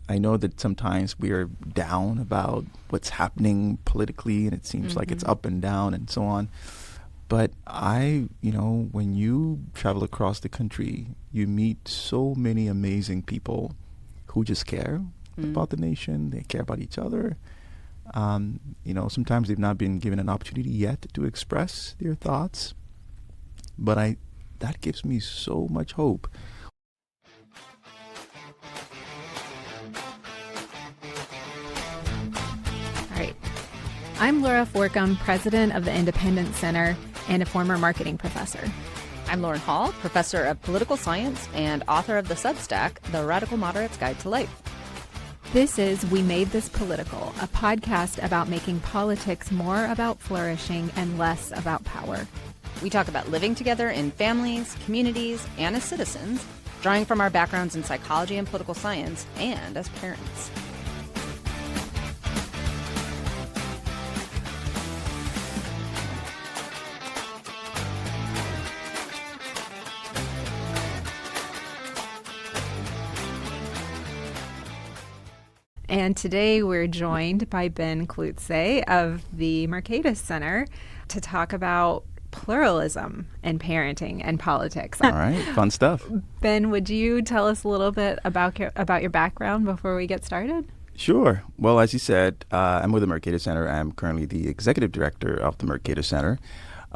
I know that sometimes we are down about what's happening politically, and it seems like it's up and down and so on. But when you travel across the country, you meet so many amazing people who just care about the nation. They care about each other. Sometimes they've not been given an opportunity yet to express their thoughts. But that gives me so much hope. All right. I'm Laura Forcum, president of the Independent Center and a former marketing professor. I'm Lauren Hall, professor of political science and author of the Substack, The Radical Moderate's Guide to Life. This is We Made This Political, a podcast about making politics more about flourishing and less about power. We talk about living together in families, communities, and as citizens, drawing from our backgrounds in psychology and political science, and as parents. And today we're joined by Ben Klutsey of the Mercatus Center to talk about pluralism and parenting and politics. All right, fun stuff. Ben, would you tell us a little bit about your background before we get started? Sure. Well, as you said, I'm with the Mercatus Center. I'm currently the executive director of the Mercatus Center.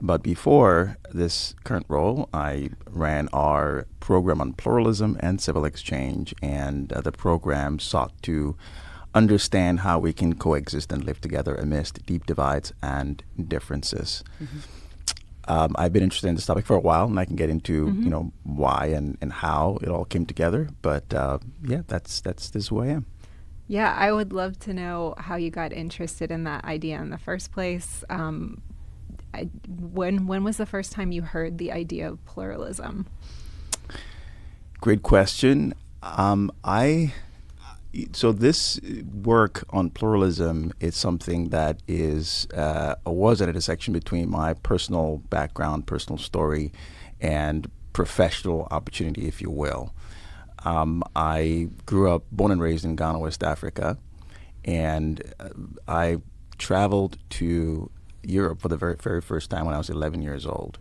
But before this current role, I ran our program on pluralism and civil exchange, and the program sought to understand how we can coexist and live together amidst deep divides and differences. I've been interested in this topic for a while, and I can get into why and how it all came together. But this is who I am. Yeah, I would love to know how you got interested in that idea in the first place. When was the first time you heard the idea of pluralism? Great question. So this work on pluralism is something that was an intersection between my personal background, personal story, and professional opportunity, if you will. I grew up, born and raised in Ghana, West Africa, and I traveled to Europe for the very, very first time when I was 11 years old.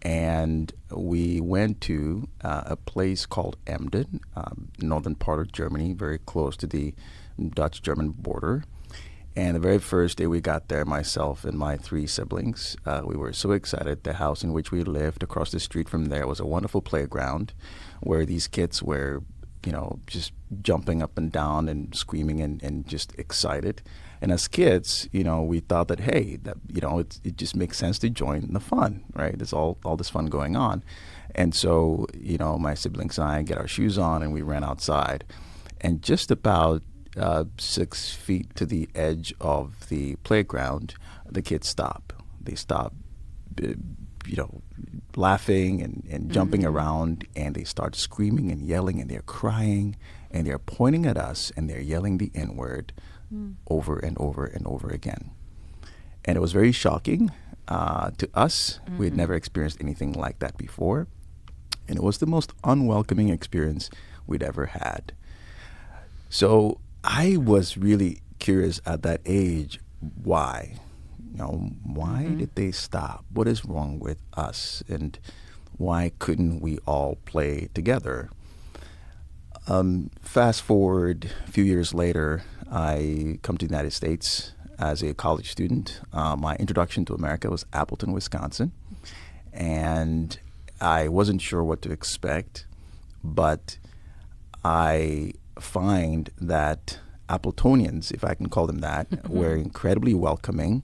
And we went to a place called Emden, northern part of Germany, very close to the Dutch-German border. And the very first day we got there, myself and my three siblings, we were so excited. The house in which we lived across the street from there was a wonderful playground where these kids were, just jumping up and down and screaming and just excited. And as kids, we thought that, hey, it just makes sense to join the fun, right? There's all this fun going on. And so, my siblings and I get our shoes on and we ran outside. And just about 6 feet to the edge of the playground, the kids stop. They stop, laughing and jumping around, and they start screaming and yelling, and they're crying, and they're pointing at us, and they're yelling the N-word over and over and over again. And it was very shocking to us. We had never experienced anything like that before. And it was the most unwelcoming experience we'd ever had. So I was really curious at that age, why? Why did they stop? What is wrong with us? And why couldn't we all play together? Fast forward a few years later, I come to the United States as a college student. My introduction to America was Appleton, Wisconsin. And I wasn't sure what to expect, but I find that Appletonians, if I can call them that, were incredibly welcoming.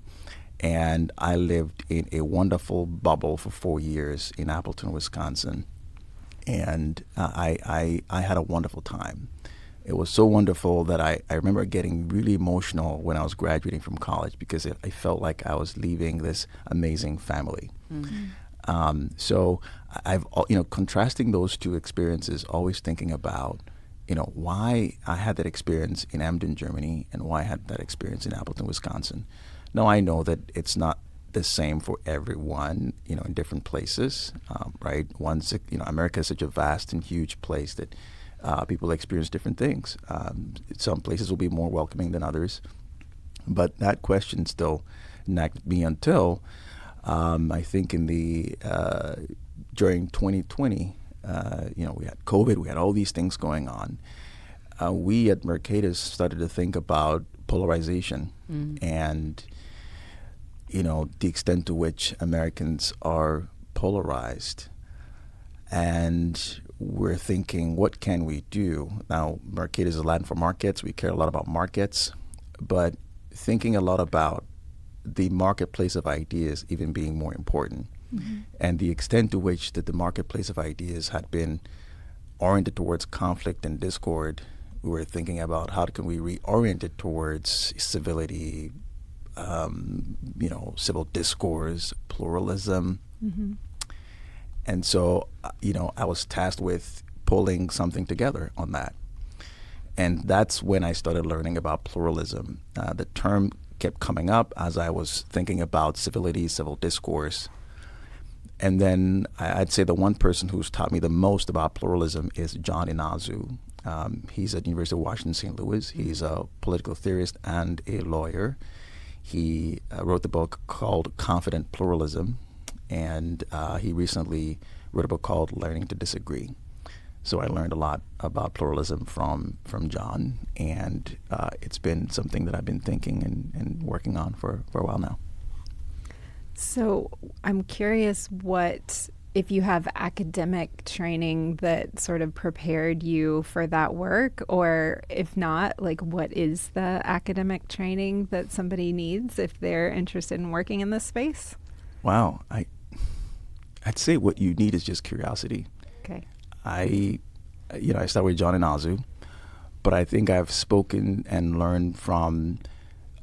And I lived in a wonderful bubble for 4 years in Appleton, Wisconsin. And I had a wonderful time. It was so wonderful that I remember getting really emotional when I was graduating from college because I felt like I was leaving this amazing family. So I've, contrasting those two experiences, always thinking about, why I had that experience in Emden, Germany, and why I had that experience in Appleton, Wisconsin. Now, I know that it's not the same for everyone, in different places, right? America is such a vast and huge place that People experience different things. Some places will be more welcoming than others. But that question still nagged me until I think during 2020, we had COVID, we had all these things going on. We at Mercatus started to think about polarization and, the extent to which Americans are polarized. And we're thinking, what can we do? Now, Mercatus is Latin for markets. We care a lot about markets, but thinking a lot about the marketplace of ideas even being more important. And the extent to which that the marketplace of ideas had been oriented towards conflict and discord, we were thinking about how can we reorient it towards civility, civil discourse, pluralism. And so, I was tasked with pulling something together on that. And that's when I started learning about pluralism. The term kept coming up as I was thinking about civility, civil discourse. And then I'd say the one person who's taught me the most about pluralism is John Inazu. He's at the University of Washington, St. Louis. He's a political theorist and a lawyer. He wrote the book called Confident Pluralism, and he recently wrote a book called Learning to Disagree. So I learned a lot about pluralism from John, and it's been something that I've been thinking and working on for a while now. So I'm curious if you have academic training that sort of prepared you for that work, or if not, what is the academic training that somebody needs if they're interested in working in this space? Wow. I'd say what you need is just curiosity. Okay. I started with John Inazu, but I think I've spoken and learned from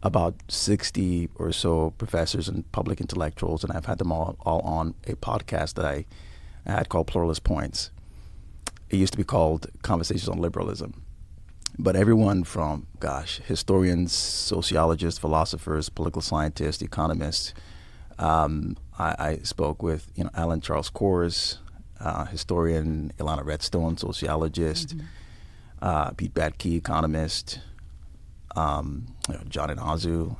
about 60 or so professors and public intellectuals, and I've had them all on a podcast that I had called Pluralist Points. It used to be called Conversations on Liberalism. But everyone from, historians, sociologists, philosophers, political scientists, economists. I spoke with, Alan Charles Kors, historian, Ilana Redstone, sociologist, Pete Batke, economist, John Inazu,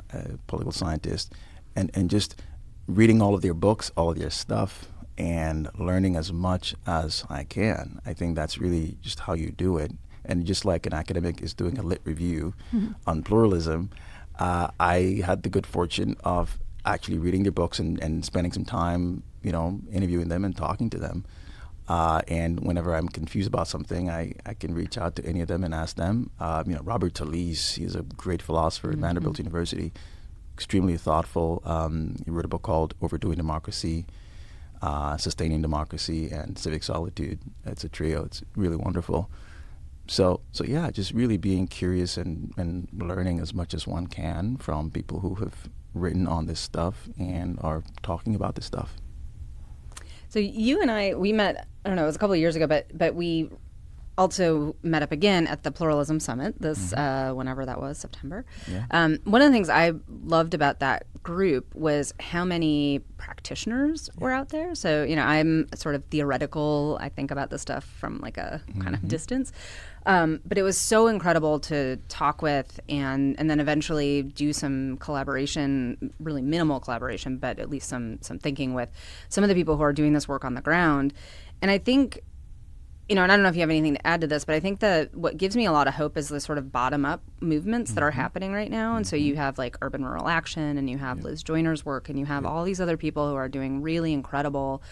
political scientist, and just reading all of their books, all of their stuff, and learning as much as I can. I think that's really just how you do it. And just like an academic is doing a lit review on pluralism, I had the good fortune of actually reading their books and spending some time, interviewing them and talking to them. And whenever I'm confused about something, I can reach out to any of them and ask them. Robert Talese, he's a great philosopher at Vanderbilt University, extremely thoughtful. He wrote a book called Overdoing Democracy, Sustaining Democracy, and Civic Solitude. It's a trio. It's really wonderful. So yeah, just really being curious and learning as much as one can from people who have written on this stuff and are talking about this stuff. So you and we met, I don't know, it was a couple of years ago, but we also met up again at the Pluralism Summit this, whenever that was, September. Yeah. One of the things I loved about that group was how many practitioners were out there. So, I'm sort of theoretical. I think about this stuff from like a kind of distance. But it was so incredible to talk with and then eventually do some collaboration, really minimal collaboration, but at least some thinking with some of the people who are doing this work on the ground. And I think, and I don't know if you have anything to add to this, but I think that what gives me a lot of hope is the sort of bottom-up movements that are happening right now. And so you have like Urban Rural Action, and you have Liz Joyner's work, and you have all these other people who are doing really incredible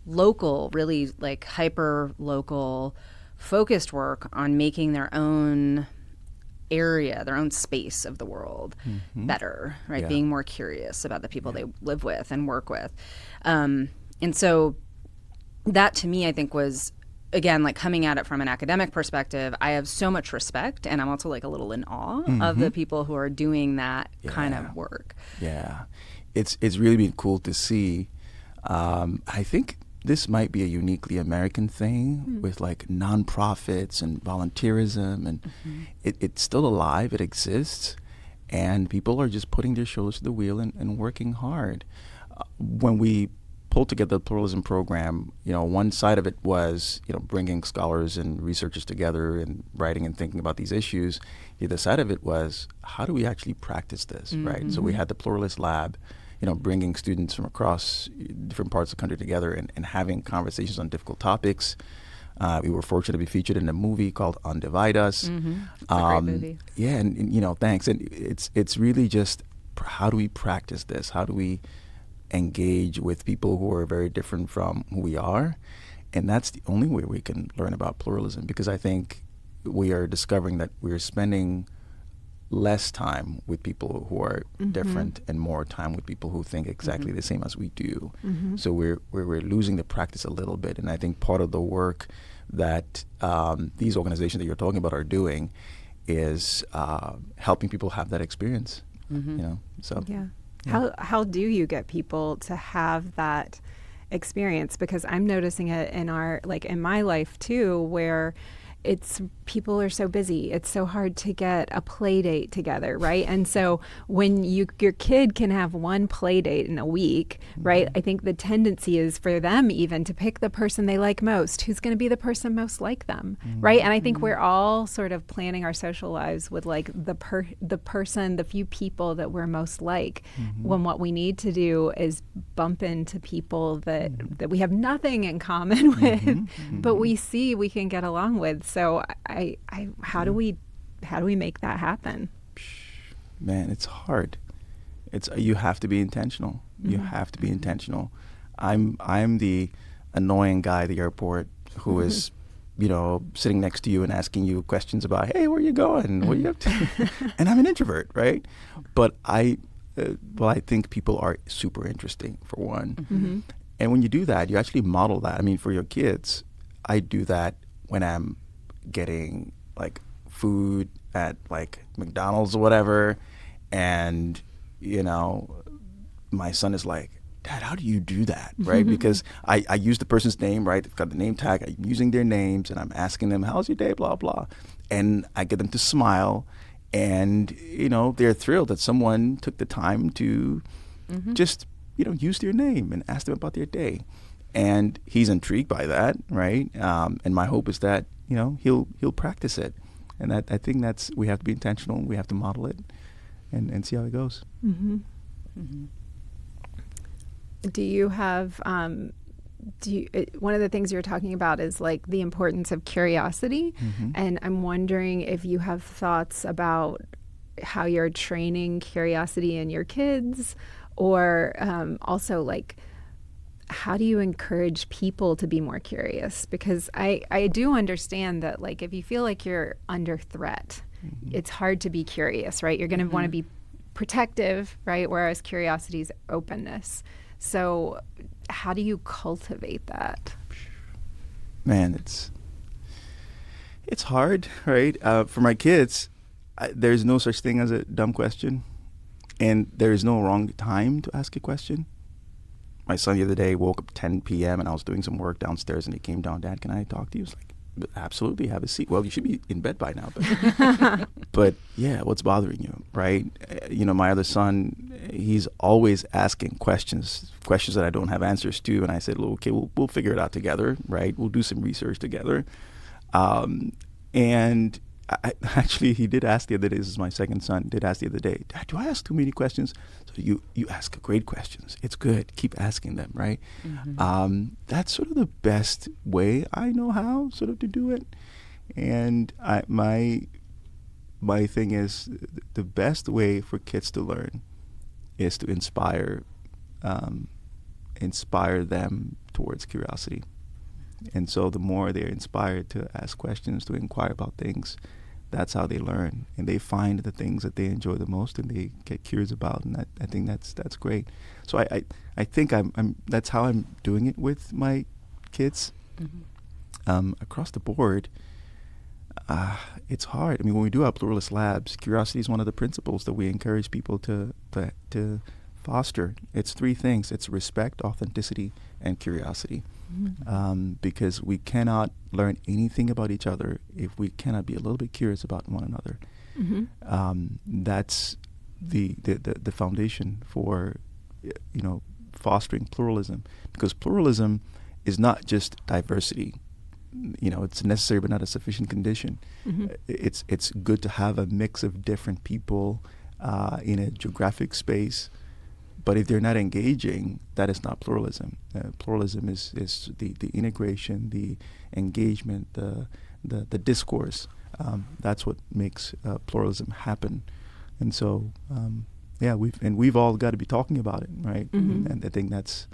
local, really like hyper-local focused work on making their own area, their own space of the world better, right? Yeah. Being more curious about the people they live with and work with. And so that to me, I think was, again, like coming at it from an academic perspective, I have so much respect, and I'm also like a little in awe of the people who are doing that kind of work. Yeah, it's really been cool to see. I think this might be a uniquely American thing with like nonprofits and volunteerism, and it's still alive, it exists, and people are just putting their shoulders to the wheel and working hard. When we pulled together the pluralism program, one side of it was, bringing scholars and researchers together and writing and thinking about these issues. The other side of it was, how do we actually practice this, right? So we had the Pluralist Lab, bringing students from across different parts of the country together and having conversations on difficult topics. We were fortunate to be featured in a movie called Undivide Us. It's a great movie. Yeah, and thanks. And it's really just, how do we practice this? How do we engage with people who are very different from who we are? And that's the only way we can learn about pluralism, because I think we are discovering that we're spending less time with people who are different and more time with people who think exactly the same as we do. So we're losing the practice a little bit. And I think part of the work that these organizations that you're talking about are doing is helping people have that experience. So yeah. How do you get people to have that experience? Because I'm noticing it in my life too, where people are so busy. It's so hard to get a play date together, right? And so when your kid can have one play date in a week, right? I think the tendency is for them even to pick the person they like most, who's going to be the person most like them, right? And I think we're all sort of planning our social lives with like the few people that we're most like, when what we need to do is bump into people that we have nothing in common with, but we see we can get along with. So how do we make that happen? Man, it's hard. You have to be intentional. You have to be intentional. I'm the annoying guy at the airport who is, sitting next to you and asking you questions about, hey, where are you going? What are you up to? And I'm an introvert, right? But I think people are super interesting, for one. And when you do that, you actually model that. I mean, for your kids, I do that when I'm getting like food at like McDonald's or whatever, and my son is like, Dad, how do you do that, right? Because I use the person's name, right? They've got the name tag, I'm using their names, and I'm asking them, how's your day, blah blah, and I get them to smile, and they're thrilled that someone took the time to just use their name and ask them about their day. And he's intrigued by that, right? And my hope is that he'll practice it, and I think we have to be intentional. We have to model it, and see how it goes. Do you have one of the things you're talking about is like the importance of curiosity, and I'm wondering if you have thoughts about how you're training curiosity in your kids, or also like, how do you encourage people to be more curious? Because I do understand that, like, if you feel like you're under threat, it's hard to be curious, right? You're going to want to be protective, right? Whereas curiosity is openness. So how do you cultivate that? Man, it's hard, right? For my kids, there's no such thing as a dumb question, and there is no wrong time to ask a question. My son the other day woke up 10 p.m. and I was doing some work downstairs, and he came down, Dad, can I talk to you? I was like, absolutely, have a seat. Well, you should be in bed by now. But yeah, what's bothering you, right? My other son, he's always asking questions that I don't have answers to. And I said, okay, we'll figure it out together, right? We'll do some research together. And actually, he did ask the other day, this is my second son, did ask the other day, Dad, do I ask too many questions? So you ask great questions. It's good. Keep asking them, right? That's sort of the best way I know how sort of to do it. And my thing is, the best way for kids to learn is to inspire them towards curiosity. And so the more they're inspired to ask questions, to inquire about things, that's how they learn, and they find the things that they enjoy the most, and they get curious about, and I think that's great. So I think that's how I'm doing it with my kids. Across the board, it's hard. I mean, when we do our Pluralist Labs, curiosity is one of the principles that we encourage people to foster. It's three things: it's respect, authenticity, and curiosity. Because we cannot learn anything about each other if we cannot be a little bit curious about one another. That's the foundation for fostering pluralism, because pluralism is not just diversity. It's necessary but not a sufficient condition. It's good to have a mix of different people in a geographic space, but if they're not engaging, that is not pluralism. Pluralism is the integration, the engagement, the discourse. That's what makes pluralism happen. And so, we've all got to be talking about it, right? And I think that's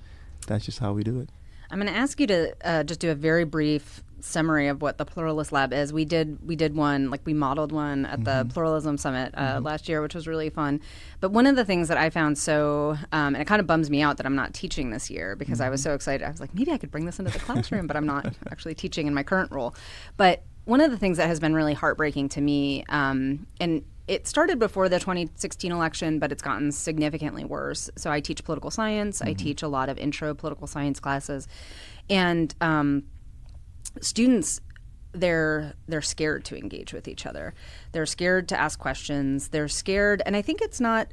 just how we do it. I'm going to ask you to just do a very brief summary of what the Pluralist Lab is. We did one, we modeled one at the Pluralism Summit last year, which was really fun. But one of the things that I found and it kind of bums me out that I'm not teaching this year, because I was so excited. I was like, maybe I could bring this into the classroom, but I'm not actually teaching in my current role. But one of the things that has been really heartbreaking to me, and it started before the 2016 election, but it's gotten significantly worse. So I teach political science. I teach a lot of intro political science classes. And students, they're scared to engage with each other. They're scared to ask questions. They're scared. And I think I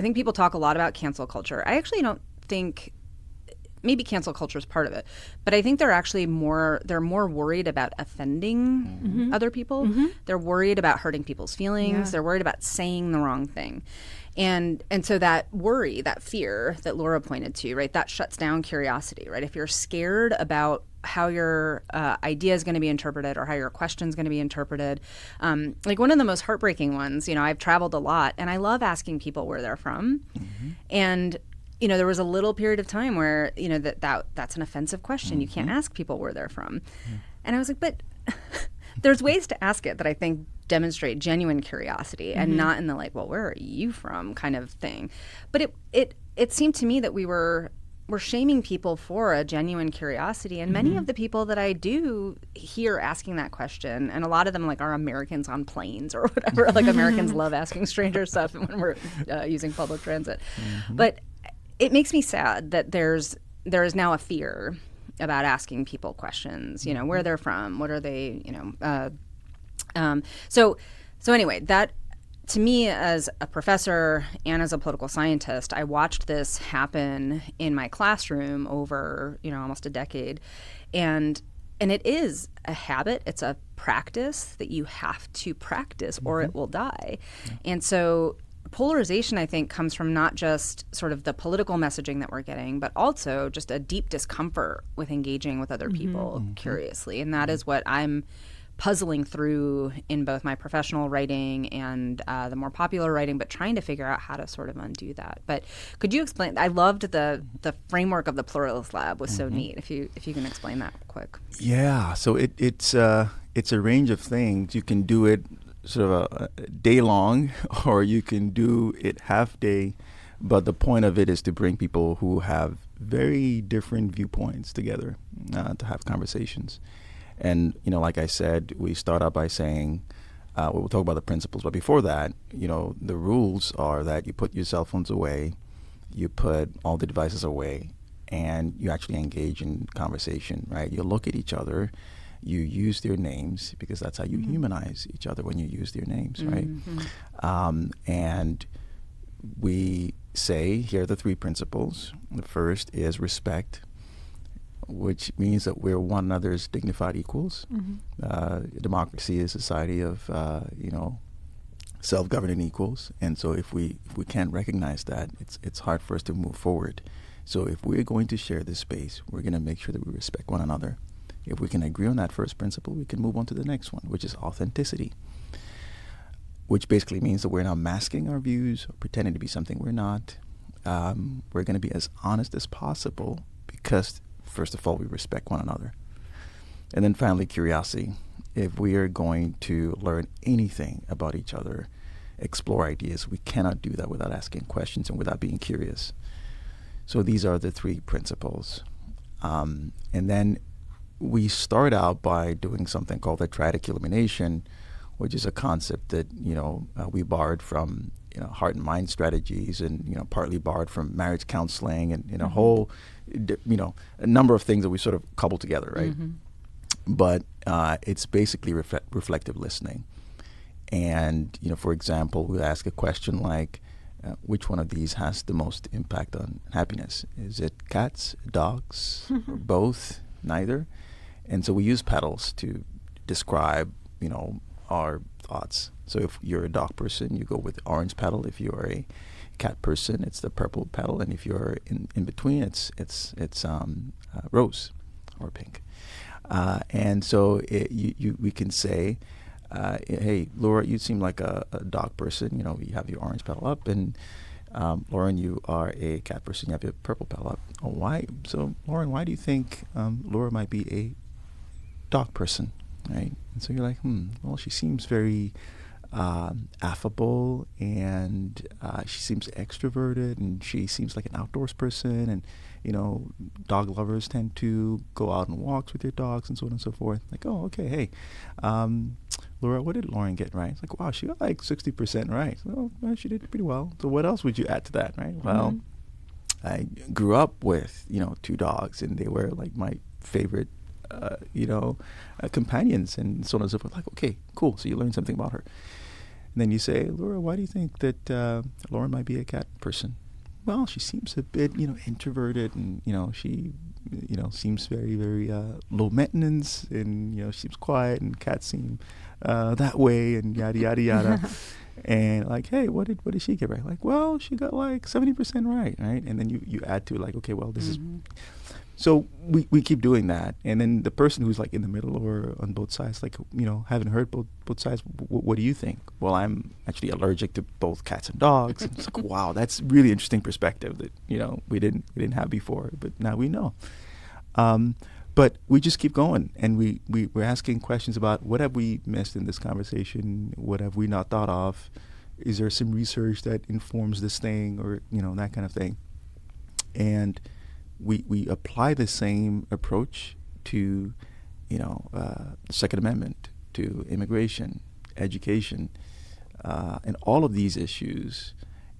think people talk a lot about cancel culture. I actually don't think, maybe cancel culture is part of it, but I think they're more worried about offending other people. They're worried about hurting people's feelings. Yeah. They're worried about saying the wrong thing. And so that worry, that fear that Laura pointed to, right, that shuts down curiosity, right? If you're scared about how your idea is going to be interpreted or how your question is going to be interpreted. One of the most heartbreaking ones, I've traveled a lot and I love asking people where they're from. And there was a little period of time where, that's an offensive question. You can't ask people where they're from. And I was like, but there's ways to ask it that I think demonstrate genuine curiosity and not in the well, where are you from kind of thing. But it seemed to me that we're shaming people for a genuine curiosity. And many of the people that I do hear asking that question, and a lot of them are Americans on planes or whatever, Americans love asking strangers stuff when we're using public transit. But it makes me sad that there is now a fear about asking people questions, where they're from, what are they, So anyway, that to me as a professor and as a political scientist, I watched this happen in my classroom over, almost a decade. And it is a habit. It's a practice that you have to practice or it will die. Yeah. And so polarization, I think, comes from not just sort of the political messaging that we're getting, but also just a deep discomfort with engaging with other people curiously. And that is what I'm puzzling through in both my professional writing and the more popular writing, but trying to figure out how to sort of undo that. But could you explain? I loved the framework of the Pluralist Lab was so neat. If you can explain that quick. Yeah. So it's a range of things. You can do it sort of a day long, or you can do it half day. But the point of it is to bring people who have very different viewpoints together to have conversations. And, like I said, we start out by saying, we'll talk about the principles. But before that, the rules are that you put your cell phones away, you put all the devices away, and you actually engage in conversation, right? You look at each other, you use their names, because that's how you humanize each other, when you use their names, right? And we say, here are the three principles. The first is respect, which means that we're one another's dignified equals. Democracy is a society of, self-governing equals. And so if we can't recognize that, it's hard for us to move forward. So if we're going to share this space, we're going to make sure that we respect one another. If we can agree on that first principle, we can move on to the next one, which is authenticity, which basically means that we're not masking our views or pretending to be something we're not. We're going to be as honest as possible because, first of all, we respect one another. And then finally, curiosity. If we are going to learn anything about each other, explore ideas, we cannot do that without asking questions and without being curious. So these are the three principles. And then we start out by doing something called the triadic illumination, which is a concept that, we borrowed from, heart and mind strategies, and, partly borrowed from marriage counseling, and, a whole, a number of things that we sort of cobble together, right? But it's basically reflective listening. And, for example, we'll ask a question like, which one of these has the most impact on happiness? Is it cats, dogs, or both, neither? And so we use petals to describe, our thoughts. So if you're a dog person, you go with the orange petal. If you're a cat person, it's the purple petal. And if you're in between, it's rose or pink. And so we can say, hey, Laura, you seem like a dog person. You have your orange petal up, and Lauren, you are a cat person. You have your purple petal up. Oh, why? So, Lauren, why do you think Laura might be a dog person, right? And so you're like, well, she seems very affable, and she seems extroverted, and she seems like an outdoors person, and dog lovers tend to go out on walks with their dogs and so on and so forth. Like, oh, okay, hey, Laura, what did Lauren get right? It's like, wow, she got like 60% right. Well, she did pretty well. So what else would you add to that, right? Well, I grew up with, 2 dogs, and they were like my favorite, companions and so on and so forth. Like, okay, cool. So you learned something about her. And then you say, Laura, why do you think that Lauren might be a cat person? Well, she seems a bit, introverted, and, she, seems very, very low maintenance, and, she seems quiet, and cats seem that way, and yada, yada, yada. And like, hey, what did she get right? Like, well, she got like 70% right? And then you add to like, okay, well, this is... So we keep doing that, and then the person who's like in the middle or on both sides, like, haven't heard both sides. What do you think? Well, I'm actually allergic to both cats and dogs. And it's like, wow, that's really interesting perspective that we didn't have before, but now we know. But we just keep going, and we're asking questions about what have we missed in this conversation, what have we not thought of, is there some research that informs this thing, or that kind of thing, and we apply the same approach to, the Second Amendment, to immigration, education, and all of these issues.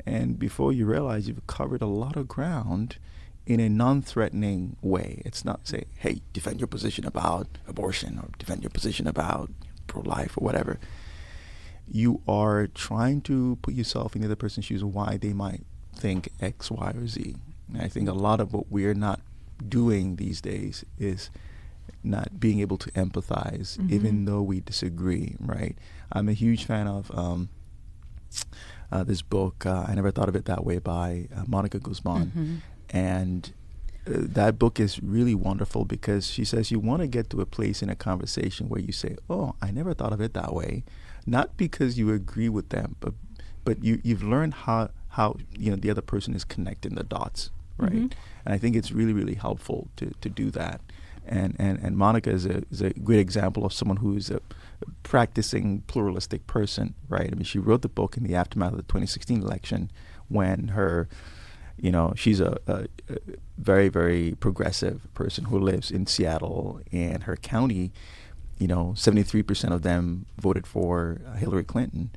And before you realize, you've covered a lot of ground in a non-threatening way. It's not say, hey, defend your position about abortion, or defend your position about pro-life, or whatever. You are trying to put yourself in the other person's shoes, why they might think X, Y, or Z. And I think a lot of what we're not doing these days is not being able to empathize, even though we disagree, right? I'm a huge fan of this book, I Never Thought of It That Way, by Monica Guzman. And that book is really wonderful, because she says you want to get to a place in a conversation where you say, oh, I never thought of it that way. Not because you agree with them, but you've learned how the other person is connecting the dots, right? And I think it's really, really helpful to do that. And Monica is a great example of someone who is a practicing pluralistic person, right? I mean, she wrote the book in the aftermath of the 2016 election, when her, she's a very, very progressive person who lives in Seattle, and her county, 73% of them voted for Hillary Clinton,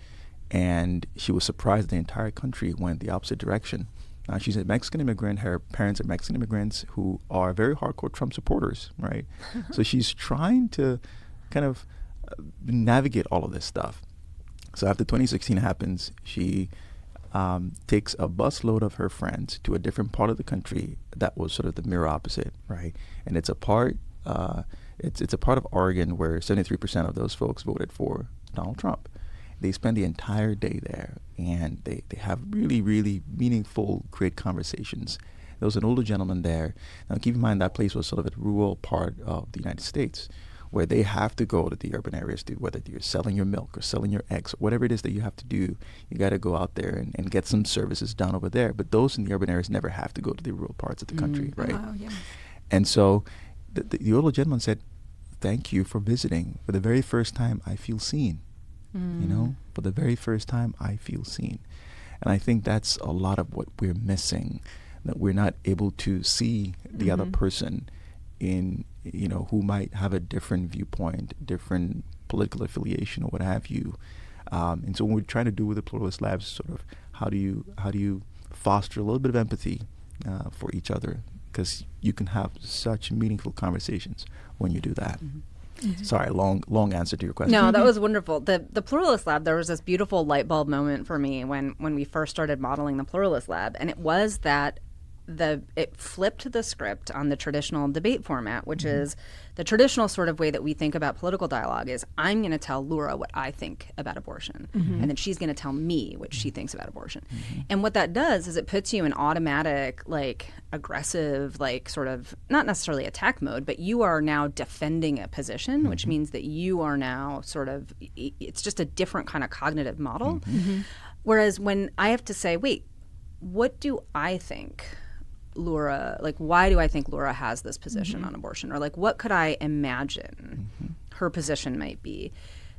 and she was surprised the entire country went the opposite direction. She's a Mexican immigrant. Her parents are Mexican immigrants who are very hardcore Trump supporters, right? So she's trying to kind of navigate all of this stuff. So after 2016 happens, she takes a busload of her friends to a different part of the country that was sort of the mirror opposite, right? And it's a part of Oregon where 73% of those folks voted for Donald Trump. They spend the entire day there, and they have really, really meaningful, great conversations. There was an older gentleman there. Now, keep in mind that place was sort of a rural part of the United States, where they have to go to the urban areas, to whether you're selling your milk or selling your eggs, or whatever it is that you have to do, you got to go out there and get some services done over there. But those in the urban areas never have to go to the rural parts of the country, right? Oh, yeah. And so the older gentleman said, thank you for visiting. For the very first time, I feel seen. For the very first time, I feel seen. And I think that's a lot of what we're missing, that we're not able to see the other person in, who might have a different viewpoint, different political affiliation, or what have you. And so what we're trying to do with the Pluralist Labs is sort of how do you foster a little bit of empathy for each other, because you can have such meaningful conversations when you do that. Sorry, long answer to your question. No, that was wonderful. The Pluralist Lab, there was this beautiful light bulb moment for me when we first started modeling the Pluralist Lab, and it was that it flipped the script on the traditional debate format, which is the traditional sort of way that we think about political dialogue is I'm going to tell Laura what I think about abortion, and then she's going to tell me what she thinks about abortion. And what that does is it puts you in automatic, like, aggressive, like, sort of not necessarily attack mode, but you are now defending a position, which means that you are now sort of, it's just a different kind of cognitive model. Whereas when I have to say, wait, what do I think Laura, like, why do I think Laura has this position on abortion? Or, like, what could I imagine her position might be?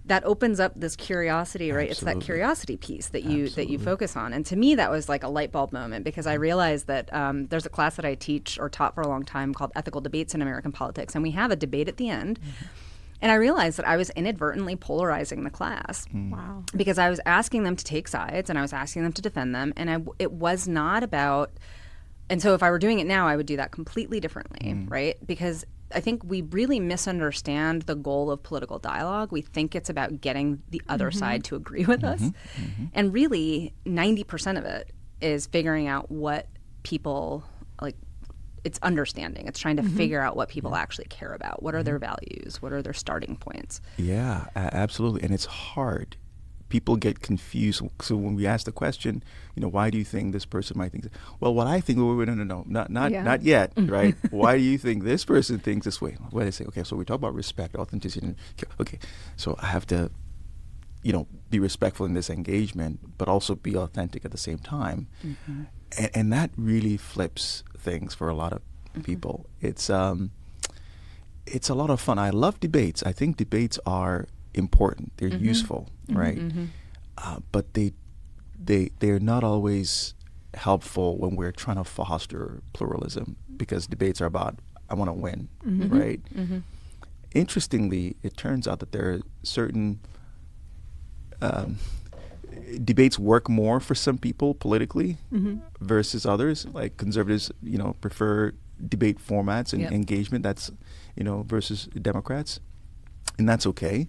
That opens up this curiosity, right? Absolutely. It's that curiosity piece that you focus on. And to me, that was like a light bulb moment, because I realized that there's a class that I teach or taught for a long time called Ethical Debates in American Politics. And we have a debate at the end. And I realized that I was inadvertently polarizing the class. Wow. Because I was asking them to take sides and I was asking them to defend them. And it was not about... And so if I were doing it now, I would do that completely differently, right? Because I think we really misunderstand the goal of political dialogue. We think it's about getting the other side to agree with us. And really, 90% of it is figuring out what people, like, it's understanding. It's trying to figure out what people actually care about. What are their values? What are their starting points? Yeah, absolutely. And it's hard. People get confused. So when we ask the question, why do you think this person might think this? Well, what I think, no, not yet, right? Why do you think this person thinks this way? Well, they say, okay, so we talk about respect, authenticity. Okay, so I have to, be respectful in this engagement, but also be authentic at the same time. And that really flips things for a lot of people. It's a lot of fun. I love debates. I think debates are important. They're useful, right? But they're not always helpful when we're trying to foster pluralism, because debates are about, I want to win, right? Interestingly, it turns out that there are certain debates work more for some people politically versus others. Like conservatives, prefer debate formats and engagement. That's, versus Democrats, and that's okay.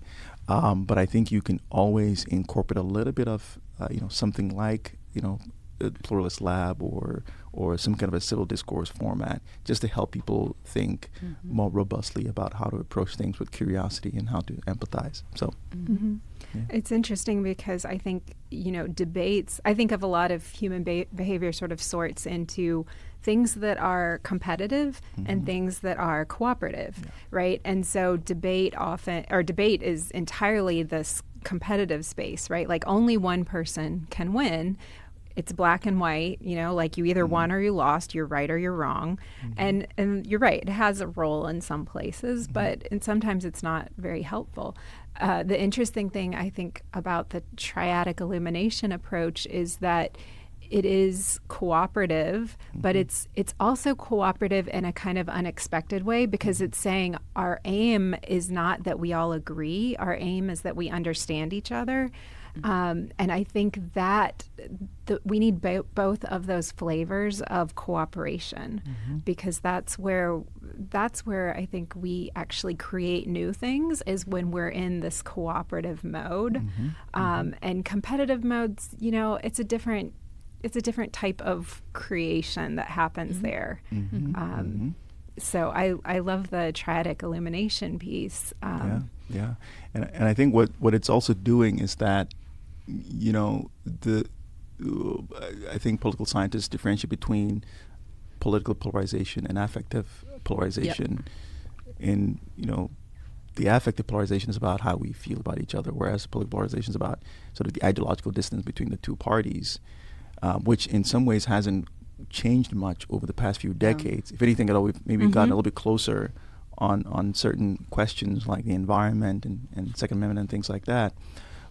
But I think you can always incorporate a little bit of, something like, a pluralist lab or some kind of a civil discourse format, just to help people think more robustly about how to approach things with curiosity and how to empathize. So, It's interesting because I think, debates, I think of a lot of human behavior sort of sorts into things that are competitive and things that are cooperative, right? And so debate is entirely this competitive space, right? Like only one person can win. It's black and white, like you either won or you lost, you're right or you're wrong. And you're right, it has a role in some places, and sometimes it's not very helpful. The interesting thing I think about the triadic illumination approach is that it is cooperative, but it's also cooperative in a kind of unexpected way, because it's saying our aim is not that we all agree, our aim is that we understand each other. And I think that we need both of those flavors of cooperation, because that's where I think we actually create new things, is when we're in this cooperative mode. And competitive modes, it's a different type of creation that happens there. So I love the triadic illumination piece. Yeah. And I think what it's also doing is that, I think political scientists differentiate between political polarization and affective polarization. And, the affective polarization is about how we feel about each other, whereas political polarization is about sort of the ideological distance between the two parties, which in some ways hasn't changed much over the past few decades. If anything, we've maybe gotten a little bit closer on certain questions like the environment and Second Amendment and things like that.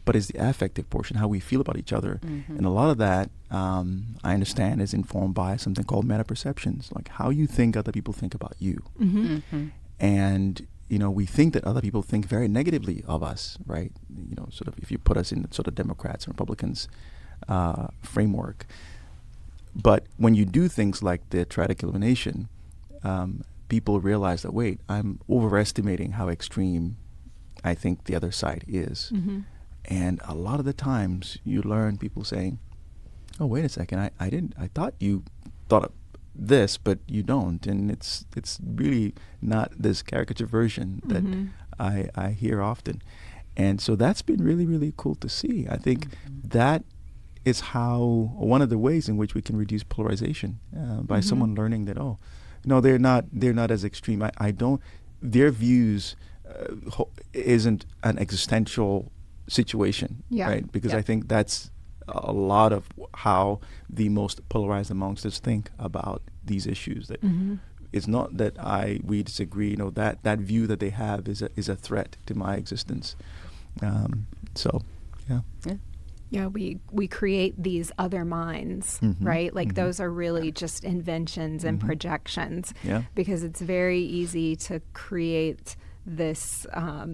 But it's the affective portion, how we feel about each other. And a lot of that, I understand, is informed by something called meta-perceptions, like how you think other people think about you. And, we think that other people think very negatively of us, right? Sort of if you put us in sort of Democrats and Republicans framework. But when you do things like the triadic illumination, people realize that, wait, I'm overestimating how extreme I think the other side is. Mm-hmm. And a lot of the times you learn people saying, oh, wait a second, I thought you thought of this, but you don't. And it's really not this caricature version that Mm-hmm. I hear often. And so that's been really, really cool to see. I think that is how, one of the ways in which we can reduce polarization by Mm-hmm. someone learning that, oh, no, they're not as extreme. I don't, their views isn't an existential situation, Yeah. right? Because Yeah. I think that's a lot of how the most polarized amongst us think about these issues. That Mm-hmm. it's not that we disagree. You know, that view that they have is a threat to my existence. So, yeah. Yeah. Yeah, we create these other minds, Mhm. right? Like Mhm. those are really just inventions and Mhm. projections, Yeah. because it's very easy to create this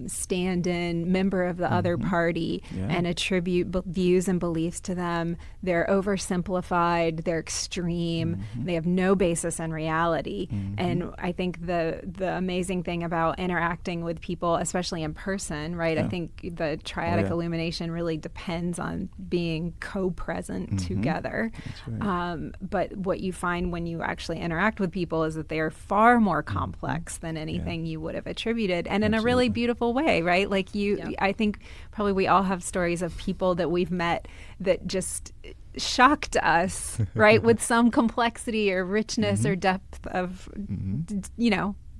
stand-in member of the other Mhm. party Yeah. and attribute views and beliefs to them. They're oversimplified, they're extreme, Mhm. they have no basis in reality. Mhm. And I think the amazing thing about interacting with people, especially in person, right? I Yeah. think the triadic yeah. illumination really depends on being co-present Mhm. together. That's right. But what you find when you actually interact with people is that they are far more complex than anything you would have attributed, and in a really Absolutely. beautiful way, right? Like Yeah. I think probably we all have stories of people that we've met that just shocked us, right? With some complexity or richness or depth of, Mhm.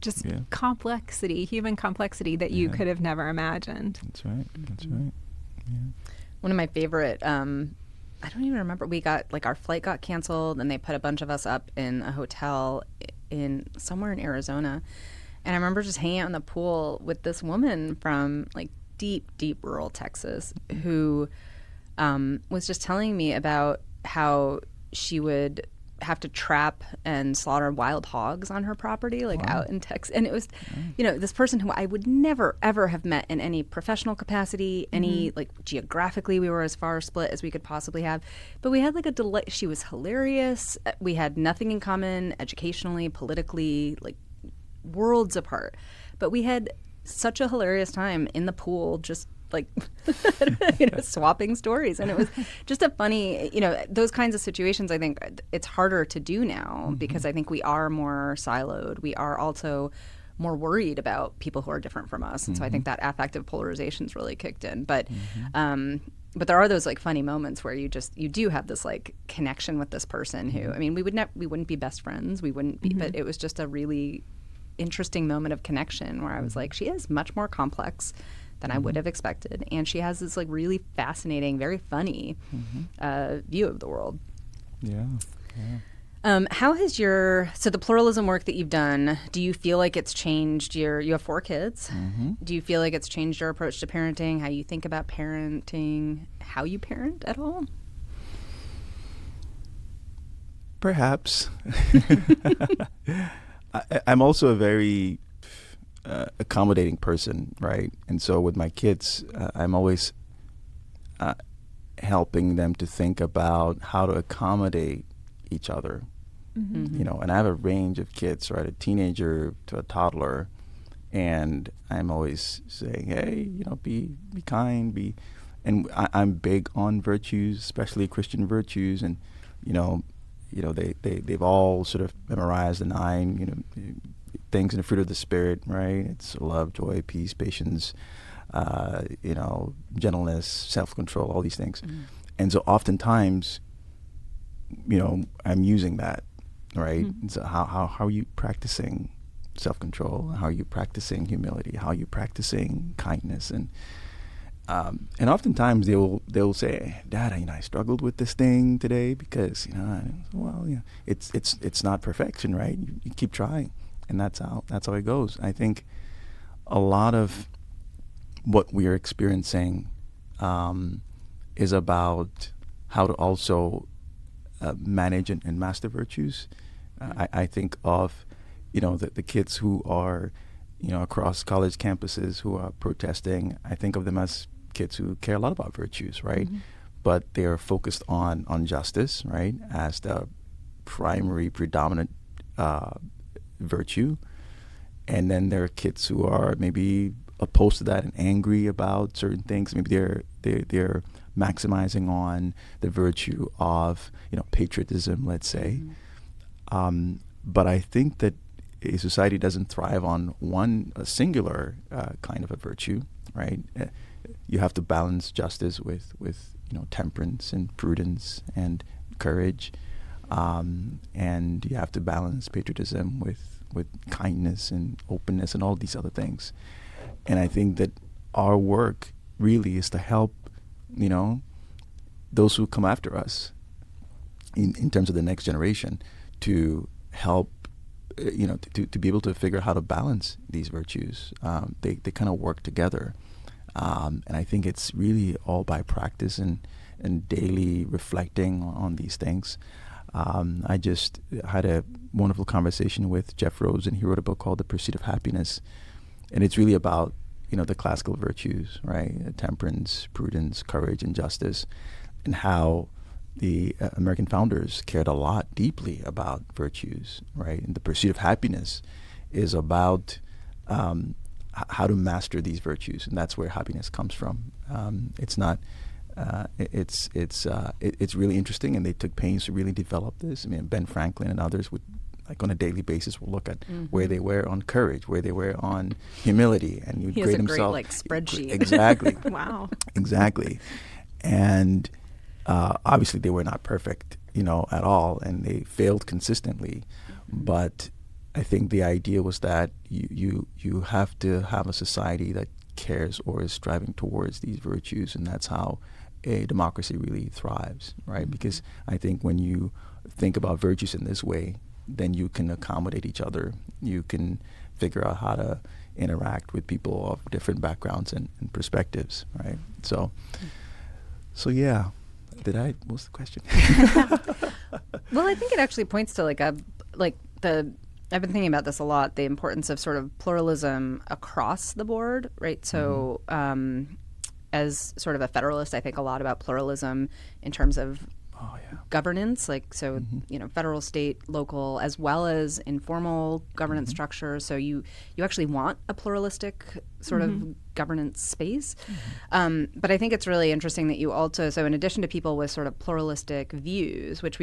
just Yeah. complexity, human complexity that you Yeah. could have never imagined. That's right. That's right. Yeah. One of my favorite, I don't even remember. We got, like, our flight got canceled, and they put a bunch of us up in a hotel in somewhere in Arizona. And I remember just hanging out in the pool with this woman from, like, deep, deep rural Texas who was just telling me about how she would have to trap and slaughter wild hogs on her property, like out in Texas. And it was, this person who I would never, ever have met in any professional capacity, any, like, geographically, we were as far split as we could possibly have. But we had, like, a delight. She was hilarious. We had nothing in common educationally, politically, like, worlds apart. But we had such a hilarious time in the pool, just, like, swapping stories. And it was just a funny, those kinds of situations. I think it's harder to do now because I think we are more siloed. We are also more worried about people who are different from us. And so I think that affective polarization's really kicked in. But there are those, like, funny moments where you do have this, like, connection with this person who, I mean, we wouldn't be best friends. We wouldn't be, but it was just a really interesting moment of connection where I was like, she is much more complex than I would have expected. And she has this, like, really fascinating, very funny view of the world. Yeah. Yeah. How has the pluralism work that you've done, do you feel like it's changed you have 4 kids. Mm-hmm. Do you feel like it's changed your approach to parenting, how you think about parenting, how you parent at all? Perhaps. I'm also a very accommodating person, right? And so with my kids, I'm always helping them to think about how to accommodate each other. Mm-hmm. And I have a range of kids, right? A teenager to a toddler, and I'm always saying, hey, be kind, and I'm big on virtues, especially Christian virtues, and they've all sort of memorized the 9, things in the fruit of the Spirit, right? It's love, joy, peace, patience, gentleness, self-control, all these things. And so oftentimes, I'm using that, right? And so how are you practicing self-control? How are you practicing humility? How are you practicing kindness? And oftentimes they'll say, Dad, I struggled with this thing today because it's not perfection, right? You keep trying, and that's how it goes. I think a lot of what we are experiencing is about how to also manage and master virtues. I think of the kids who are across college campuses who are protesting. I think of them as kids who care a lot about virtues, right? But they are focused on justice, right, as the primary predominant virtue. And then there are kids who are maybe opposed to that and angry about certain things. Maybe they're maximizing on the virtue of patriotism, let's say. But I think that a society doesn't thrive on a singular kind of a virtue, right? You have to balance justice with temperance and prudence and courage, and you have to balance patriotism with kindness and openness and all these other things. And I think that our work really is to help those who come after us in terms of the next generation, to help to be able to figure out how to balance these virtues. They kind of work together. And I think it's really all by practice and daily reflecting on these things. I just had a wonderful conversation with Jeff Rose, and he wrote a book called The Pursuit of Happiness. And it's really about, the classical virtues, right? Temperance, prudence, courage, and justice, and how the American founders cared a lot deeply about virtues, right? And the pursuit of happiness is about how to master these virtues, and that's where happiness comes from. It's not. It's really interesting, and they took pains to really develop this. I mean, Ben Franklin and others would, like on a daily basis, will look at where they were on courage, where they were on humility, and you'd grade himself. He has a great spreadsheet. Exactly. Wow. Exactly, and obviously they were not perfect, at all, and they failed consistently. But I think the idea was that you have to have a society that cares or is striving towards these virtues, and that's how a democracy really thrives, right? Because I think when you think about virtues in this way, then you can accommodate each other. You can figure out how to interact with people of different backgrounds and perspectives, right? So yeah. What was the question? Well, I think it actually points to I've been thinking about this a lot, the importance of sort of pluralism across the board, right? So as sort of a federalist, I think a lot about pluralism in terms of governance, federal, state, local, as well as informal governance structures. So you actually want a pluralistic sort of governance space. But I think it's really interesting that you also, so in addition to people with sort of pluralistic views, which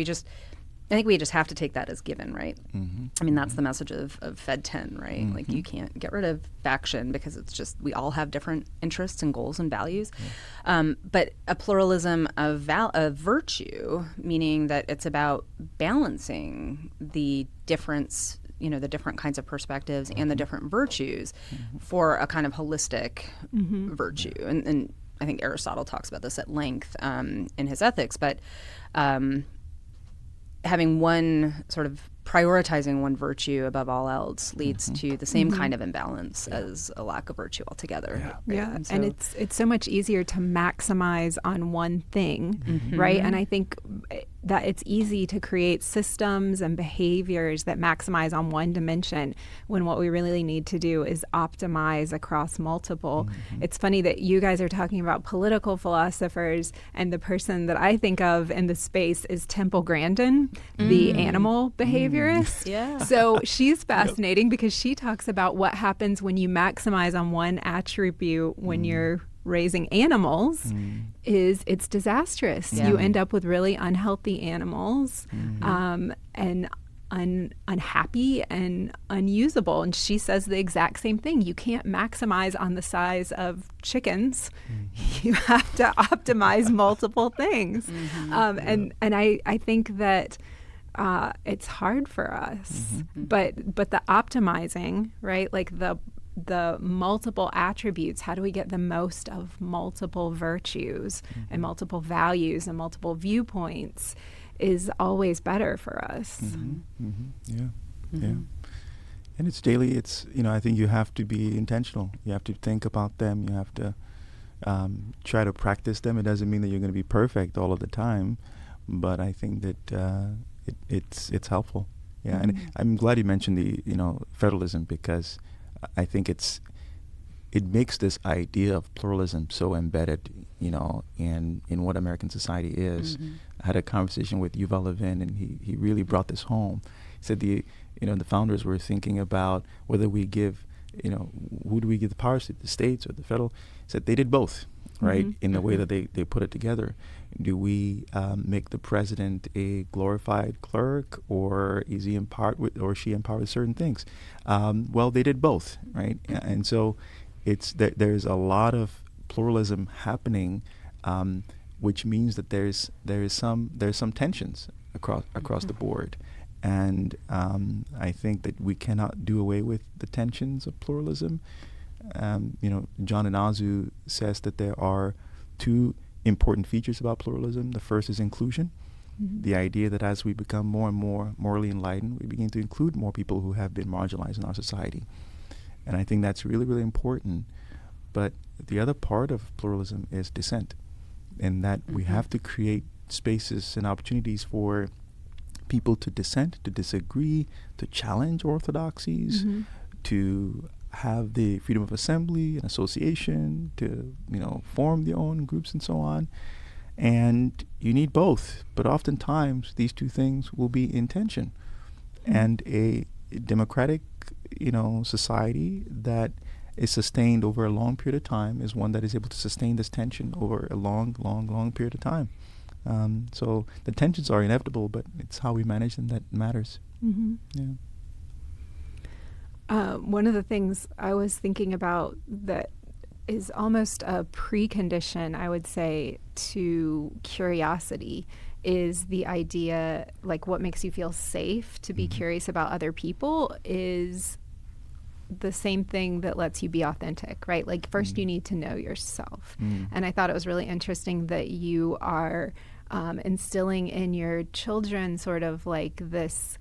I think we just have to take that as given, right? I mean, that's the message of Fed 10, right? Like, you can't get rid of faction because it's just, we all have different interests and goals and values. But a pluralism of virtue, meaning that it's about balancing the difference, the different kinds of perspectives and the different virtues for a kind of holistic virtue. And I think Aristotle talks about this at length in his Ethics, but having prioritizing one virtue above all else leads to the same kind of imbalance as a lack of virtue altogether. Yeah, and it's so much easier to maximize on one thing, right? And I think that it's easy to create systems and behaviors that maximize on one dimension when what we really need to do is optimize across multiple. It's funny that you guys are talking about political philosophers, and the person that I think of in the space is Temple Grandin, the animal behaviorist. Yeah. So she's fascinating because she talks about what happens when you maximize on one attribute when you're raising animals is it's disastrous. Yeah. You end up with really unhealthy animals and unhappy and unusable. And she says the exact same thing. You can't maximize on the size of chickens. You have to optimize multiple things. And I think that it's hard for us, but the optimizing, right? Like the multiple attributes, how do we get the most of multiple virtues and multiple values and multiple viewpoints is always better for us. Yeah. And it's daily. It's, I think you have to be intentional. You have to think about them. You have to try to practice them. It doesn't mean that you're going to be perfect all of the time, but I think that it's helpful. Yeah, and I'm glad you mentioned the federalism, because I think it makes this idea of pluralism so embedded, in what American society is. I had a conversation with Yuval Levin, and he really brought this home. He said the founders were thinking about whether we give who do we give the powers to, the states or the federal? Said they did both, right? In the way that they put it together. Do we make the president a glorified clerk, or is he empowered with, or she empowered with certain things? Well, they did both, right? And so there's a lot of pluralism happening, which means that there's some tensions across the board. And I think that we cannot do away with the tensions of pluralism. John Inazu says that there are two important features about pluralism. The first is inclusion, the idea that as we become more and more morally enlightened, we begin to include more people who have been marginalized in our society. And I think that's really, really important. But the other part of pluralism is dissent, in that we have to create spaces and opportunities for people to dissent, to disagree, to challenge orthodoxies, to have the freedom of assembly and association, to form their own groups and so on. And you need both, but oftentimes these two things will be in tension. And a democratic society that is sustained over a long period of time is one that is able to sustain this tension over a long period of time. So the tensions are inevitable, but it's how we manage them that matters. Yeah. One of the things I was thinking about that is almost a precondition, I would say, to curiosity is the idea, like what makes you feel safe to be curious about other people is the same thing that lets you be authentic, right? Like first you need to know yourself. And I thought it was really interesting that you are instilling in your children sort of like this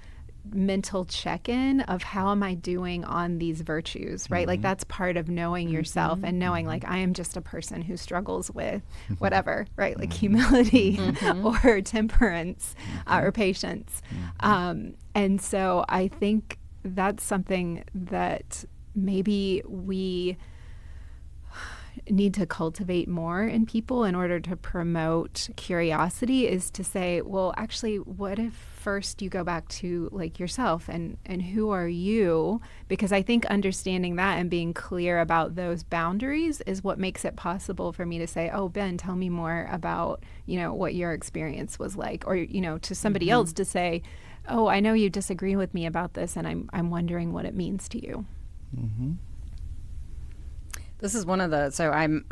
mental check-in of how am I doing on these virtues, right? Like that's part of knowing yourself and knowing like I am just a person who struggles with whatever, right? Like humility or temperance or patience. And so I think that's something that maybe we need to cultivate more in people in order to promote curiosity, is to say, well, actually, what if first you go back to like yourself and who are you? Because I think understanding that and being clear about those boundaries is what makes it possible for me to say, oh, Ben, tell me more about, what your experience was like, or, to somebody else to say, oh, I know you disagree with me about this, and I'm wondering what it means to you. This is one of the, so I'm,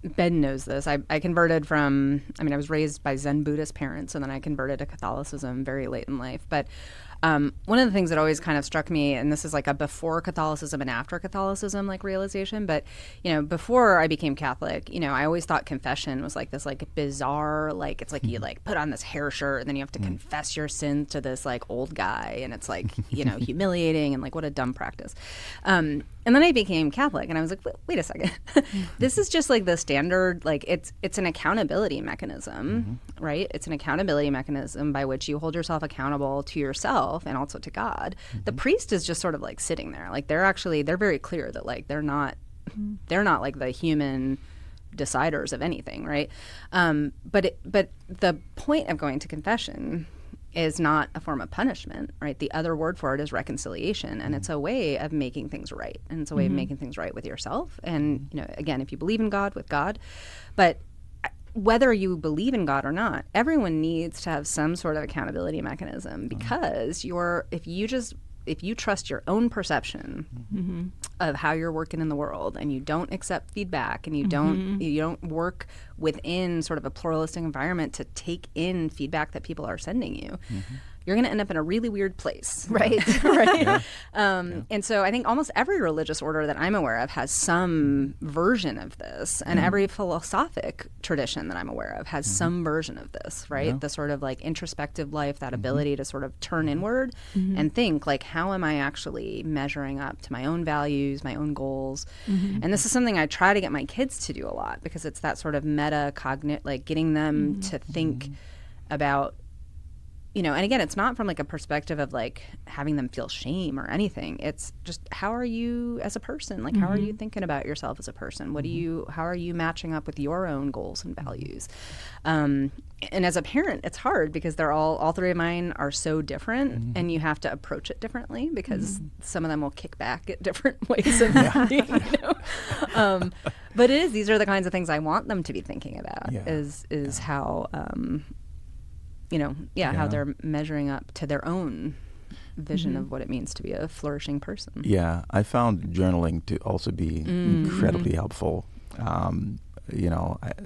Ben knows this. I converted from, I was raised by Zen Buddhist parents, and then I converted to Catholicism very late in life. But one of the things that always kind of struck me, and this is like a before Catholicism and after Catholicism like realization, but before I became Catholic, I always thought confession was like this like bizarre, like it's like you like put on this hair shirt and then you have to confess your sins to this like old guy, and it's like humiliating and like what a dumb practice. And then I became Catholic, and I was like, wait a second. This is just like the standard, like it's an accountability mechanism, right? It's an accountability mechanism by which you hold yourself accountable to yourself and also to God. The priest is just sort of like sitting there. Like they're very clear that like they're not like the human deciders of anything, right? But the point of going to confession is not a form of punishment, right? The other word for it is reconciliation, and it's a way of making things right, and it's a way of making things right with yourself. And again, if you believe in God, with God, but whether you believe in God or not, everyone needs to have some sort of accountability mechanism, because if you trust your own perception of how you're working in the world, and you don't accept feedback, and you don't work within sort of a pluralistic environment to take in feedback that people are sending you, you're going to end up in a really weird place, right? Right. And so I think almost every religious order that I'm aware of has some version of this, and every philosophic tradition that I'm aware of has some version of this, right? Yeah. The sort of like introspective life, that ability to sort of turn inward and think like, how am I actually measuring up to my own values, my own goals? And this is something I try to get my kids to do a lot, because it's that sort of meta-cognitive, like getting them to think about and again, it's not from like a perspective of like having them feel shame or anything. It's just, how are you as a person? Like, how are you thinking about yourself as a person? How are you matching up with your own goals and values? And as a parent, it's hard because all three of mine are so different, and you have to approach it differently because some of them will kick back at different ways of thinking, but these are the kinds of things I want them to be thinking about is how, how they're measuring up to their own vision of what it means to be a flourishing person. Yeah, I found journaling to also be incredibly helpful.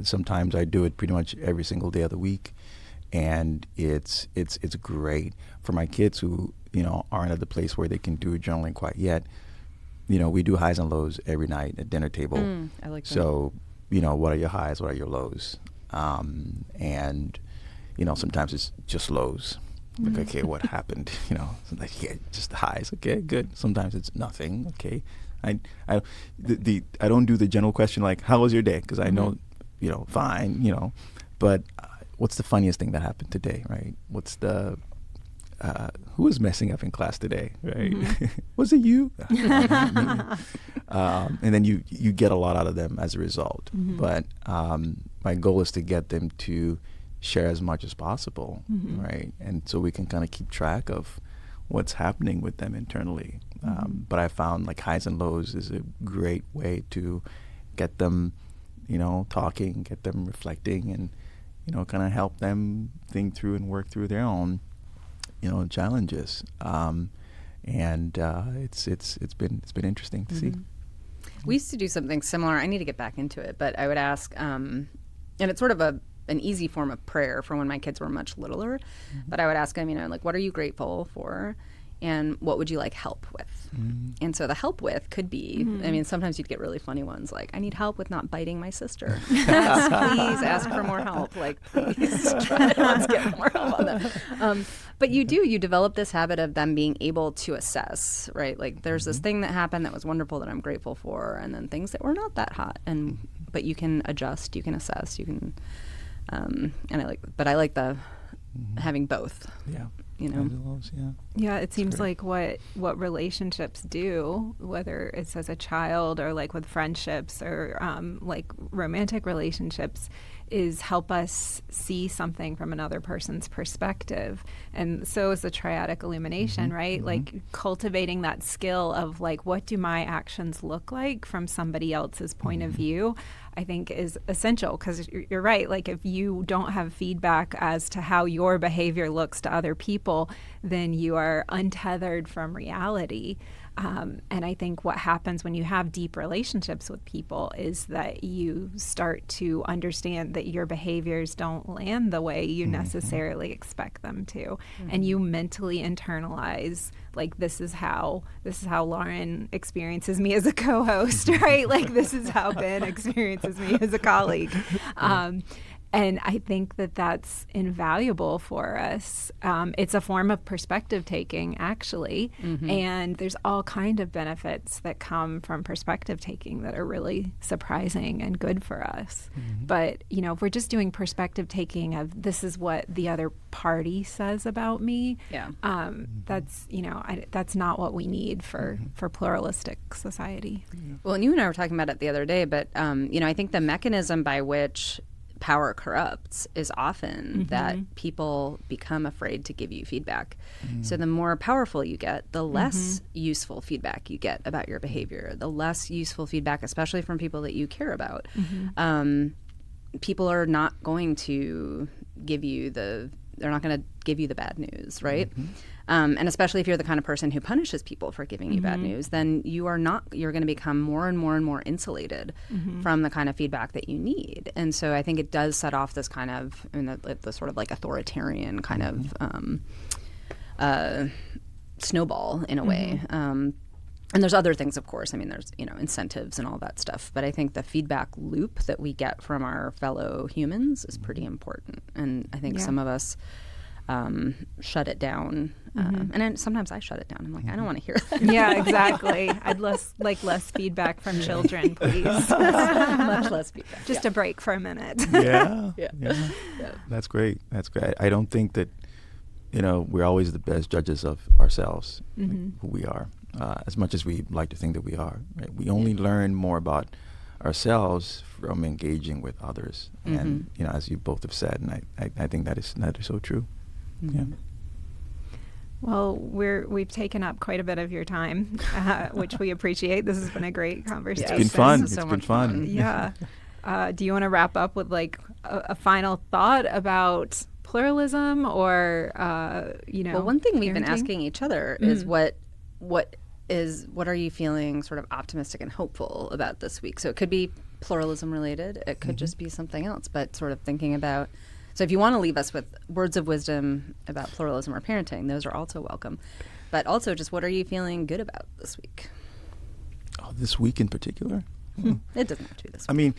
Sometimes I do it pretty much every single day of the week, and it's great for my kids who aren't at the place where they can do journaling quite yet. We do highs and lows every night at dinner table. I like that. So what are your highs? What are your lows? And sometimes it's just lows. Like, okay, what happened? Just the highs. Okay, good. Sometimes it's nothing. Okay. I don't do the general question like, how was your day? Because I know, fine, but what's the funniest thing that happened today, right? What's the, who was messing up in class today, right? Was it you? And then you get a lot out of them as a result. But my goal is to get them to share as much as possible, right? And so we can kind of keep track of what's happening with them internally. But I found like highs and lows is a great way to get them, talking, get them reflecting, and kind of help them think through and work through their own, challenges. And it's been interesting to see. We used to do something similar. I need to get back into it, but I would ask, and it's sort of an easy form of prayer for when my kids were much littler. But I would ask them, like, what are you grateful for? And what would you like help with? And so the help with could be, sometimes you'd get really funny ones like, I need help with not biting my sister. Please ask for more help. Like, please let's get more help on that. But you develop this habit of them being able to assess, right? Like, there's this thing that happened that was wonderful that I'm grateful for, and then things that were not that hot. But you can adjust, you can assess, you can, I like the having both. Yeah. Yeah, it seems like what relationships do, whether it's as a child or like with friendships or like romantic relationships, is help us see something from another person's perspective. And so is the triadic illumination, right? Like cultivating that skill of like, what do my actions look like from somebody else's point of view, I think is essential, because you're right. Like, if you don't have feedback as to how your behavior looks to other people, then you are untethered from reality. And I think what happens when you have deep relationships with people is that you start to understand that your behaviors don't land the way you necessarily expect them to. And you mentally internalize, like, this is how Lauren experiences me as a co-host, right? Like, this is how Ben experiences me as a colleague. And I think that that's invaluable for us. It's a form of perspective taking, actually. And there's all kind of benefits that come from perspective taking that are really surprising and good for us. But, if we're just doing perspective taking of this is what the other party says about me, that's, that's not what we need for pluralistic society. Well, and you and I were talking about it the other day, but, I think the mechanism by which power corrupts is often that people become afraid to give you feedback. So the more powerful you get, the less useful feedback you get about your behavior, the less useful feedback, especially from people that you care about. People are not going to give you the bad news, right? And especially if you're the kind of person who punishes people for giving you bad news, then you're going to become more and more and more insulated from the kind of feedback that you need. And so I think it does set off this kind of, the sort of like authoritarian kind of snowball in a way. And there's other things, of course. There's, incentives and all that stuff. But I think the feedback loop that we get from our fellow humans is pretty important. And I think some of us shut it down. And then sometimes I shut it down. I'm like, I don't want to hear that. Yeah, exactly. I'd less feedback from children, please. Much less feedback. Just a break for a minute. Yeah. That's great. I don't think that we're always the best judges of ourselves, who we are, as much as we like to think that we are. Right? We only learn more about ourselves from engaging with others, and as you both have said, and I think that is so true. Yeah. Well, we've taken up quite a bit of your time, which we appreciate. This has been a great conversation. It's been fun. It's been fun. Yeah. Do you want to wrap up with like a final thought about pluralism, or Well, one thing we've been asking each other is what are you feeling sort of optimistic and hopeful about this week? So it could be pluralism related. It could just be something else, but sort of thinking about. So if you want to leave us with words of wisdom about pluralism or parenting, those are also welcome. But also just what are you feeling good about this week? Oh, this week in particular? It doesn't have to be this week.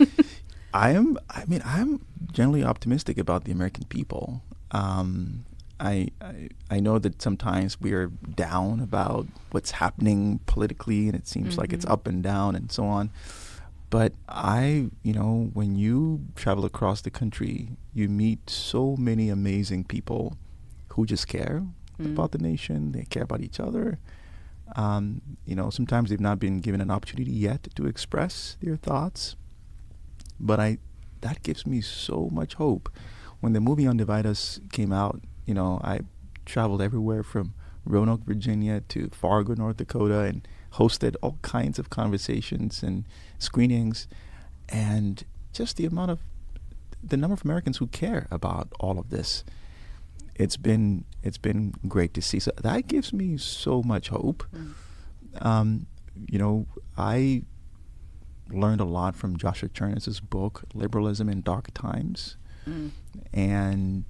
I mean, I'm generally optimistic about the American people. I know that sometimes we are down about what's happening politically, and it seems like it's up and down and so on. But when you travel across the country, you meet so many amazing people who just care about the nation. They care about each other. Sometimes they've not been given an opportunity yet to express their thoughts. But that gives me so much hope. When the movie Undivide Us came out, I traveled everywhere from Roanoke, Virginia to Fargo, North Dakota, and hosted all kinds of conversations and screenings, and just the number of Americans who care about all of this. It's been great to see. So that gives me so much hope. I learned a lot from Joshua Chernis's book, Liberalism in Dark Times. And,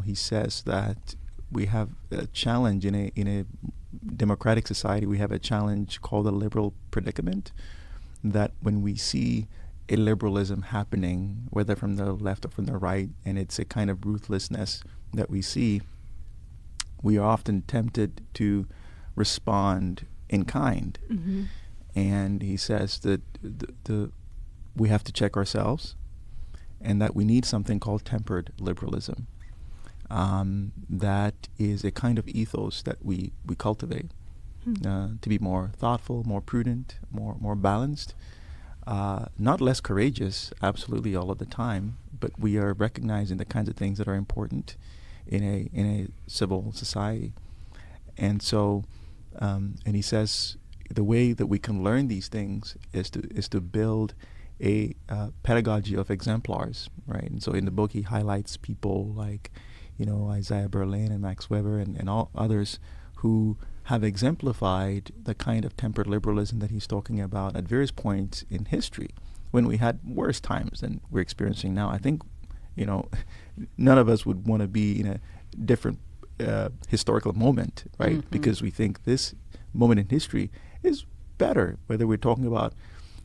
he says that we have a challenge in a democratic society. We have a challenge called the liberal predicament, that when we see a liberalism happening, whether from the left or from the right, and it's a kind of ruthlessness that we see, we are often tempted to respond in kind. And he says that we have to check ourselves, and that we need something called tempered liberalism. That is a kind of ethos that we cultivate to be more thoughtful, more prudent, more balanced, not less courageous, absolutely all of the time, but we are recognizing the kinds of things that are important in a civil society. And so, and he says the way that we can learn these things is to build a pedagogy of exemplars, right? And so in the book he highlights people like, Isaiah Berlin and Max Weber and all others who have exemplified the kind of tempered liberalism that he's talking about at various points in history when we had worse times than we're experiencing now. I think, none of us would want to be in a different historical moment, right? Because we think this moment in history is better, whether we're talking about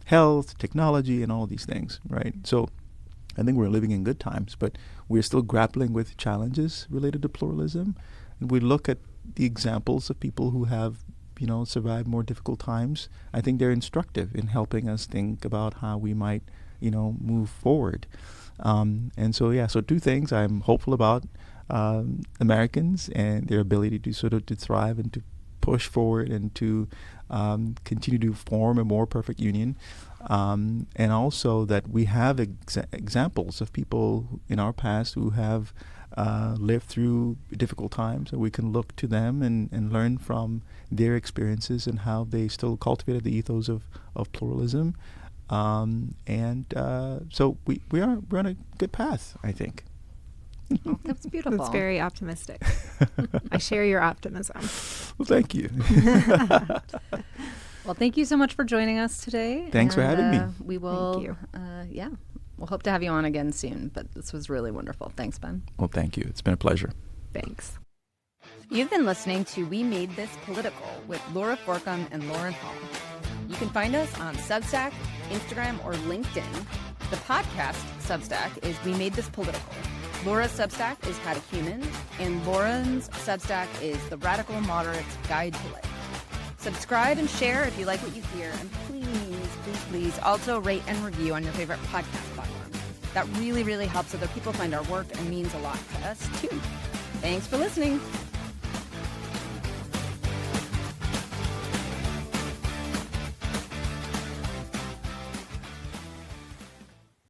health, technology, and all these things, right? So I think we're living in good times, but we're still grappling with challenges related to pluralism. And we look at the examples of people who have, survived more difficult times. I think they're instructive in helping us think about how we might, move forward. And so two things I'm hopeful about Americans and their ability to sort of to thrive and to push forward and to continue to form a more perfect union. And also that we have examples of people in our past who have lived through difficult times, and we can look to them and learn from their experiences and how they still cultivated the ethos of pluralism. So we're on a good path, I think. Oh, that's beautiful. That's very optimistic. I share your optimism. Well, thank you. Well, thank you so much for joining us today. Thanks for having me. We will, Thank you. we'll hope to have you on again soon, but this was really wonderful. Thanks, Ben. Well, thank you. It's been a pleasure. Thanks. You've been listening to We Made This Political with Laura Forcum and Lauren Hall. You can find us on Substack, Instagram, or LinkedIn. The podcast Substack is We Made This Political. Laura's Substack is How to Human, and Lauren's Substack is The Radical Moderate's Guide to Life. Subscribe and share if you like what you hear, and please also rate and review on your favorite podcast platform. That really, really helps other people find our work and means a lot to us, too. Thanks for listening.